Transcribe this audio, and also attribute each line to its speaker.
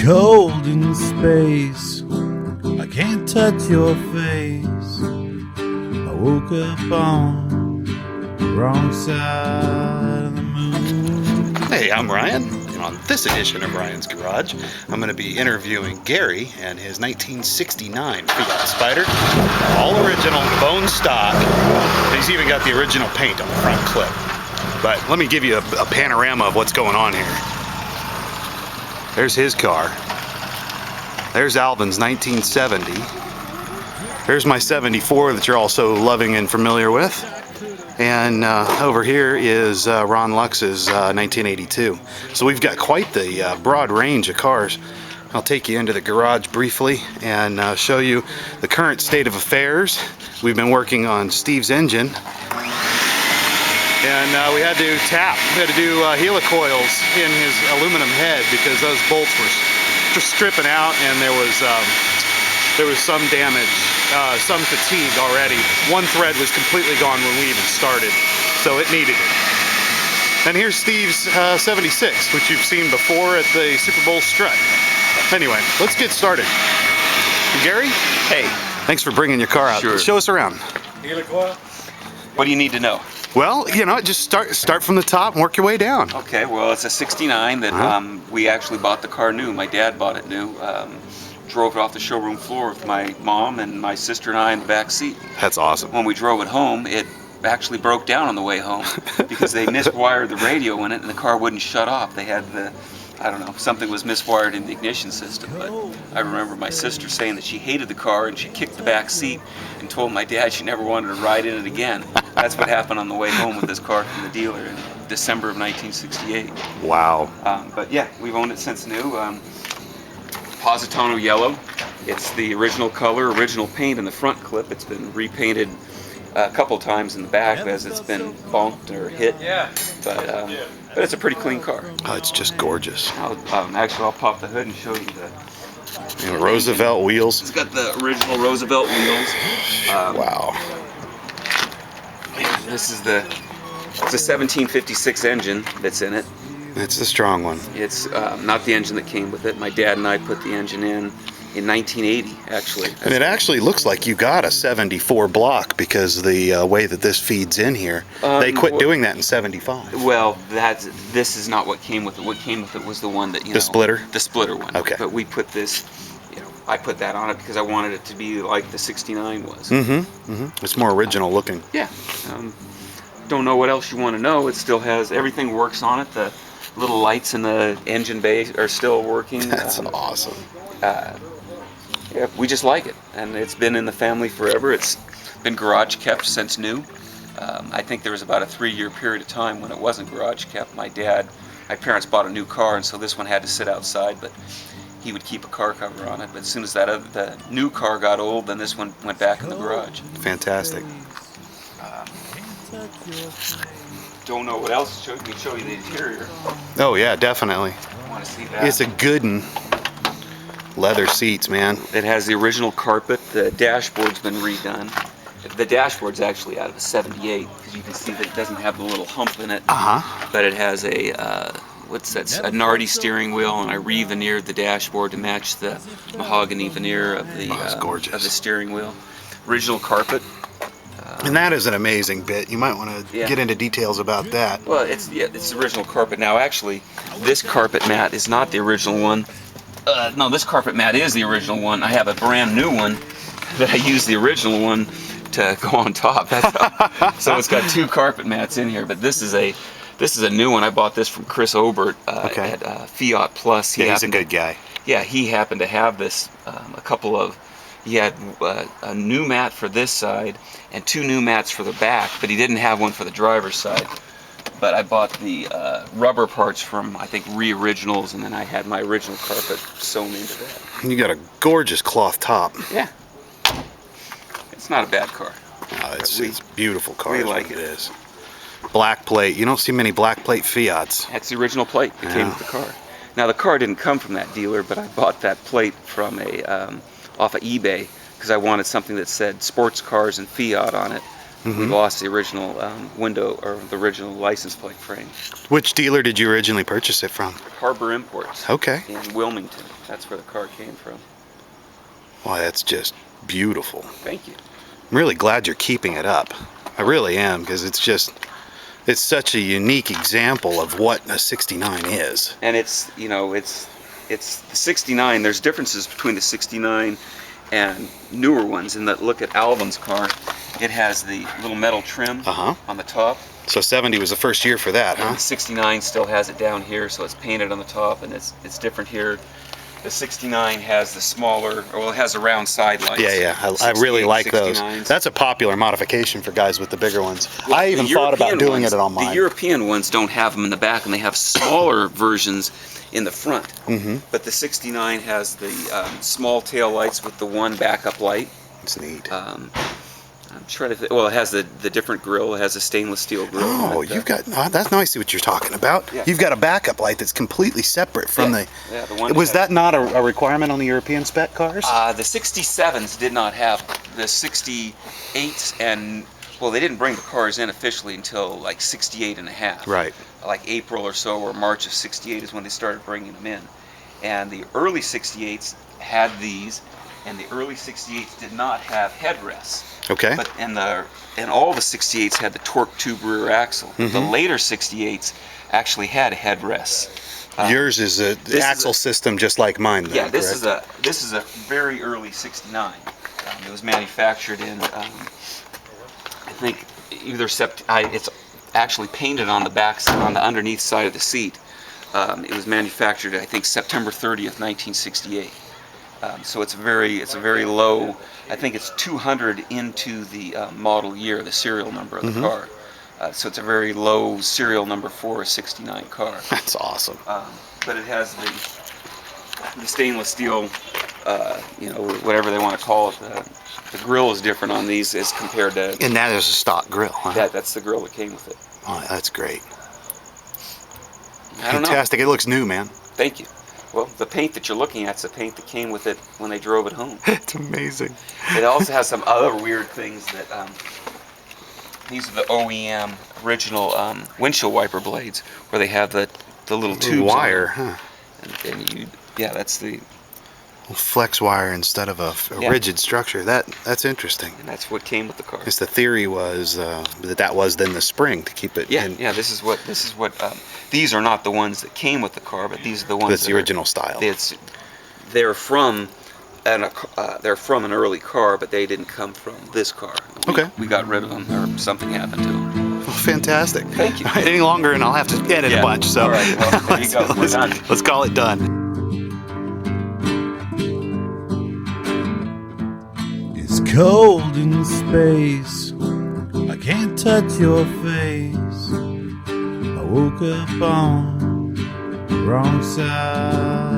Speaker 1: cold in space. I can't touch your face. I woke up on the wrong side of the moon.
Speaker 2: Hey, I'm Ryan, and on this edition of Ryan's Garage, I'm going to be interviewing Gary and his 1969 Fiat Spider. All original, bone stock. He's even got the original paint on the front clip. But let me give you a panorama of what's going on here. There's his car. There's Alvin's 1970. There's my 74 that you're also loving and familiar with. And over here is Ron Lux's 1982. So we've got quite the broad range of cars. I'll take you into the garage briefly and show you the current state of affairs. We've been working on Steve's engine. And we had to do helicoils in his aluminum head because those bolts were just stripping out, and there was some damage, some fatigue already. One thread was completely gone when we even started, so it needed it. And here's Steve's 76, which you've seen before at the Super Bowl strut. Anyway, let's get started. Gary?
Speaker 3: Hey.
Speaker 2: Thanks for bringing your car out.
Speaker 3: Sure.
Speaker 2: Show us around.
Speaker 3: Helicoil? What do you need to know?
Speaker 2: Well, you know, just start from the top and work your way down.
Speaker 3: Okay, well, it's a 69 that we actually bought the car new. My dad bought it new. Drove it off the showroom floor with my mom and my sister and I in the back seat.
Speaker 2: That's awesome.
Speaker 3: When we drove it home, it actually broke down on the way home because they miswired the radio in it and the car wouldn't shut off. They had I don't know, something was miswired in the ignition system. But I remember my sister saying that she hated the car and she kicked the back seat and told my dad she never wanted to ride in it again. That's what happened on the way home with this car from the dealer in December of 1968.
Speaker 2: Wow.
Speaker 3: But yeah, we've owned it since new. Positano yellow. It's the original color, original paint in the front clip. It's been repainted a couple times in the back as it's been bumped or hit. But it's a pretty clean car.
Speaker 2: Oh, it's just gorgeous.
Speaker 3: Actually, I'll pop the hood and show you the
Speaker 2: Roosevelt wheels.
Speaker 3: It's got the original Roosevelt wheels.
Speaker 2: Wow.
Speaker 3: It's a 1756 engine that's in it.
Speaker 2: It's the strong one.
Speaker 3: It's not the engine that came with it. My dad and I put the engine in 1980, actually.
Speaker 2: And it actually looks like you got a 74 block because the way that this feeds in here. They quit doing that in 75.
Speaker 3: Well, this is not what came with it. What came with it was the one that,
Speaker 2: the splitter?
Speaker 3: The splitter one.
Speaker 2: Okay.
Speaker 3: But we put this, I put that on it because I wanted it to be like the 69 was.
Speaker 2: It's more original looking.
Speaker 3: Yeah. Don't know what else you want to know. It still has, everything works on it. The little lights in the engine bay are still working.
Speaker 2: That's awesome.
Speaker 3: Yeah, we just like it, and it's been in the family forever. It's been garage kept since new. I think there was about a 3-year period of time when it wasn't garage kept. My parents bought a new car, and so this one had to sit outside, but he would keep a car cover on it. But as soon as the new car got old, then this one went back in the garage.
Speaker 2: Fantastic.
Speaker 3: Don't know what else to show you the interior.
Speaker 2: Oh yeah, definitely.
Speaker 3: Want to see that?
Speaker 2: It's a good one. Leather seats, man.
Speaker 3: It has the original carpet. The dashboard's been redone. The dashboard's actually out of a 78 because you can see that it doesn't have the little hump in it. But it has a a Nardi steering wheel, and I re-veneered the dashboard to match the mahogany veneer of the steering wheel. Original carpet.
Speaker 2: And that is an amazing bit. You might want to get into details about that.
Speaker 3: Well, it's the original carpet. Now, actually, this carpet mat is not the original one. No, this carpet mat is the original one. I have a brand new one that I used the original one to go on top. So it's got 2 carpet mats in here, but this is a new one. I bought this from Chris Obert at Fiat Plus.
Speaker 2: He's a good guy.
Speaker 3: Yeah, he happened to have this. He had a new mat for this side and 2 new mats for the back, but he didn't have one for the driver's side. But I bought the rubber parts from, I think, Re-Originals, and then I had my original carpet sewn into that.
Speaker 2: You got a gorgeous cloth top.
Speaker 3: Yeah. It's not a bad car.
Speaker 2: No, it's a beautiful car.
Speaker 3: We like it.
Speaker 2: It is. Black plate. You don't see many black plate Fiats.
Speaker 3: That's the original plate that came with the car. Now, the car didn't come from that dealer, but I bought that plate from off of eBay because I wanted something that said sports cars and Fiat on it. We lost the original window, or the original license plate frame.
Speaker 2: Which dealer did you originally purchase it from?
Speaker 3: Harbor Imports.
Speaker 2: Okay.
Speaker 3: In Wilmington. That's where the car came from.
Speaker 2: Wow, that's just beautiful.
Speaker 3: Thank you.
Speaker 2: I'm really glad you're keeping it up. I really am, because it's such a unique example of what a 69 is.
Speaker 3: And it's, you know, it's the 69. There's differences between the 69 and newer ones. In that, look at Alvin's car. It has the little metal trim on the top.
Speaker 2: So 70 was the first year for that,
Speaker 3: And
Speaker 2: huh?
Speaker 3: the 69 still has it down here, so it's painted on the top, and it's different here. The 69 has the smaller, well, it has the round side lights.
Speaker 2: Yeah. I really like those.
Speaker 3: 69s.
Speaker 2: That's a popular modification for guys with the bigger ones.
Speaker 3: Well,
Speaker 2: I even
Speaker 3: the
Speaker 2: thought about
Speaker 3: European
Speaker 2: doing
Speaker 3: ones,
Speaker 2: it on mine.
Speaker 3: The European ones don't have them in the back, and they have smaller versions in the front. But the 69 has the small tail lights with the one backup light.
Speaker 2: It's neat.
Speaker 3: I'm trying to well, it has the different grill. It has a stainless steel grill.
Speaker 2: Oh, you've got, that's now I see what you're talking about.
Speaker 3: Yeah.
Speaker 2: You've got a backup light that's completely separate from
Speaker 3: the one.
Speaker 2: Was that not a requirement on the European spec cars?
Speaker 3: The 67s did not have the 68s, and well, they didn't bring the cars in officially until like 68 and a half.
Speaker 2: Right.
Speaker 3: Like April or so, or March of 68 is when they started bringing them in. And the early 68s had these, and the early 68s did not have headrests.
Speaker 2: Okay.
Speaker 3: But and all the 68s had the torque tube rear axle. The later 68s actually had headrests.
Speaker 2: Yours is the axle system just like mine, then,
Speaker 3: Yeah, this
Speaker 2: correct?
Speaker 3: is a very early 69. It was manufactured in I think either it's actually painted on the back, on the underneath side of the seat. It was manufactured, I think, September 30th, 1968. So it's a very low. I think it's 200 into the model year, the serial number of the car. So it's a very low serial number for a 69 car.
Speaker 2: That's awesome.
Speaker 3: But it has the stainless steel, you know, whatever they want to call it. The grill is different on these as compared to.
Speaker 2: And that is a stock grill, huh?
Speaker 3: That's the grill that came with it.
Speaker 2: Oh, that's great.
Speaker 3: I don't know.
Speaker 2: Fantastic. It looks new, man.
Speaker 3: Thank you. Well, the paint that you're looking at is the paint that came with it when they drove it home.
Speaker 2: It's amazing.
Speaker 3: It also has some other weird things that, these are the OEM original windshield wiper blades, where they have the little tubes
Speaker 2: wire,
Speaker 3: on
Speaker 2: huh?
Speaker 3: and that's the,
Speaker 2: Flex wire instead of a rigid structure. That's interesting.
Speaker 3: and that's what came with the car.
Speaker 2: Because the theory was that was then the spring to keep it in.
Speaker 3: Yeah. This is what. These are not the ones that came with the car, but these are the ones.
Speaker 2: That's the original style.
Speaker 3: They're from an early car, but they didn't come from this car. We got rid of them, or something happened to them.
Speaker 2: Well, fantastic.
Speaker 3: Thank you.
Speaker 2: Any longer, and I'll have to edit a bunch. So
Speaker 3: All right. Well, there you go. We're done.
Speaker 2: let's call it done.
Speaker 1: It's cold in space. I can't touch your face. I woke up on the wrong side